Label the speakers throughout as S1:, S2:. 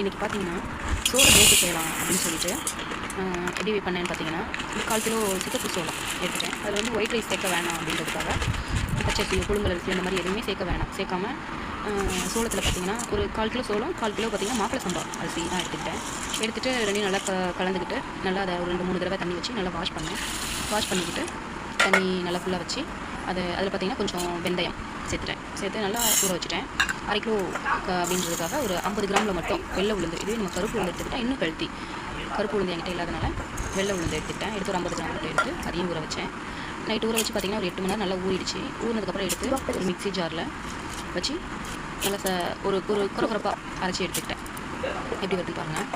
S1: இன்றைக்கி பார்த்தீங்கன்னா சோள தோசை செய்யலாம் அப்படின்னு சொல்லிட்டு எப்படி பண்ணேன்னு பார்த்தீங்கன்னா 1/4 கிலோ சிகப்பு சோளம் எடுத்துட்டேன். அதில் வந்து ஒயிட் ரைஸ் சேர்க்க வேணாம் அப்படின்றதுக்காக பச்சரிசி புழுங்கலரிசி அந்த மாதிரி எதுவுமே சேர்க்காம சோளத்தில் பார்த்தீங்கன்னா ஒரு 1/4 கிலோ சோளம் 1/4 கிலோ பார்த்தீங்கன்னா மாப்பிள சம்பா அரிசி தான் எடுத்துகிட்டு ரெண்டையும் நல்லா கலந்துக்கிட்டு நல்லா அதை ஒரு 2-3 தடவை தண்ணி வச்சு நல்லா வாஷ் பண்ணிக்கிட்டு தண்ணி நல்லா ஃபுல்லாக வச்சு அதில் பார்த்தீங்கன்னா கொஞ்சம் வெந்தயம் சேர்த்து நல்லா ஊற வச்சுட்டேன். 1/2 கிலோ அப்படின்றதுக்காக ஒரு 50 கிராமில் மட்டும் வெள்ளை உளுந்து, இதுவே நம்ம கருப்பு உளுந்து எடுத்துக்கிட்டால் இன்னும் கழுத்தி, கருப்பு உளுந்து என்கிட்ட இல்லாதனால வெள்ளை உளுந்து எடுத்து ஒரு 50 கிராம் மட்டும் எடுத்து அதையும் ஊற வச்சேன். நைட்டு ஊற வச்சு பார்த்திங்கன்னா ஒரு 8 மணி நேரம் நல்லா ஊறிடுச்சு. ஊறினதுக்கப்புறம் எடுத்து ஒரு மிக்ஸி ஜாரில் வச்சு நல்லா ஒரு குறப்பாக அரைச்சி எடுத்துக்கிட்டேன். எப்படி வருதுன்னு பாருங்கள்.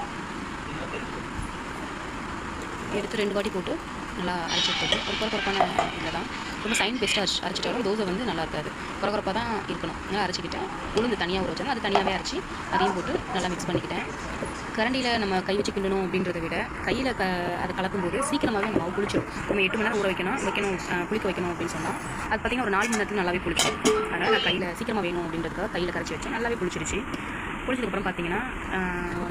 S1: எடுத்து 2 வாட்டி போட்டு நல்லா அரைச்சி எடுத்துட்டு ஒரு குறப்பான இதில் தான் ரொம்ப சைன் பெஸ்ட்டாக அரைச்சிட்டாலும் தோசை வந்து நல்லா இருக்காது. குறப்பாக தான் இருக்கணும். நல்லா அரைச்சிக்கிட்டேன். உளுந்து தனியாக ஊற வச்சோன்னா அது தனியாகவே அரைச்சி அதையும் போட்டு நல்லா மிக்ஸ் பண்ணிக்கிட்டேன். கரண்டியில் நம்ம கை வச்சு கிண்டணும் அப்படின்றத விட கையில் அதை கலக்கும்போது சீக்கிரமாகவே நம்ம மாவு புளிச்சிடும். நம்ம 8 மணி நேரம் ஊற வைக்கணும் புளிக்க வைக்கணும் அப்படின்னு சொன்னால் அது பார்த்திங்கன்னா ஒரு 4 மணி நேரத்துக்கு நல்லாவே புளிச்சிடும். அதனால் நான் கையில் சீக்கிரமாக வேணும் அப்படின்றதுக்காக கையில் கரைச்சி வச்சேன். நல்லாவே புளிச்சிடுச்சு. புளிச்சதுக்கப்புறம் பார்த்திங்கன்னா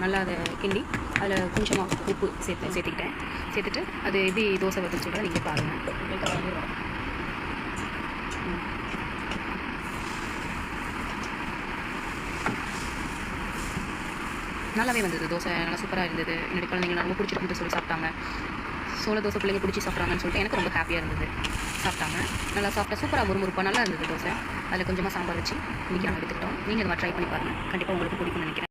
S1: நல்லா அதை கிண்டி அதில் கொஞ்சமாக உப்பு சேர்த்துட்டு அது எப்படி தோசை வச்சு சொல்கிறேன் நீங்கள் பாருங்கள். நல்லாவே வந்தது. தோசை நல்லா சூப்பராக இருந்தது. என்னுடைய குழந்தைங்க ரொம்ப பிடிச்சிருக்குன்னு சொல்லி சாப்பிட்டாங்க. சோள தோசை பிள்ளைங்க பிடிச்சி சாப்பிட்றாங்கன்னு சொல்லிட்டு எனக்கு ரொம்ப ஹாப்பியாக இருந்தது. சாப்பிட்டாங்க. நல்லா சாப்பிட்டா சூப்பராக முறுமுறுப்பாக நல்லா இருந்தது தோசை. அதில் கொஞ்சமாக சாம்பார் வச்சு இன்றைக்கி நாங்கள் எடுத்துக்கிட்டோம். நீங்கள் இந்த மாதிரி ட்ரை பண்ணி பாருங்கள். கண்டிப்பாக உங்களுக்கு பிடிக்கும்னு நினைக்கிறேன்.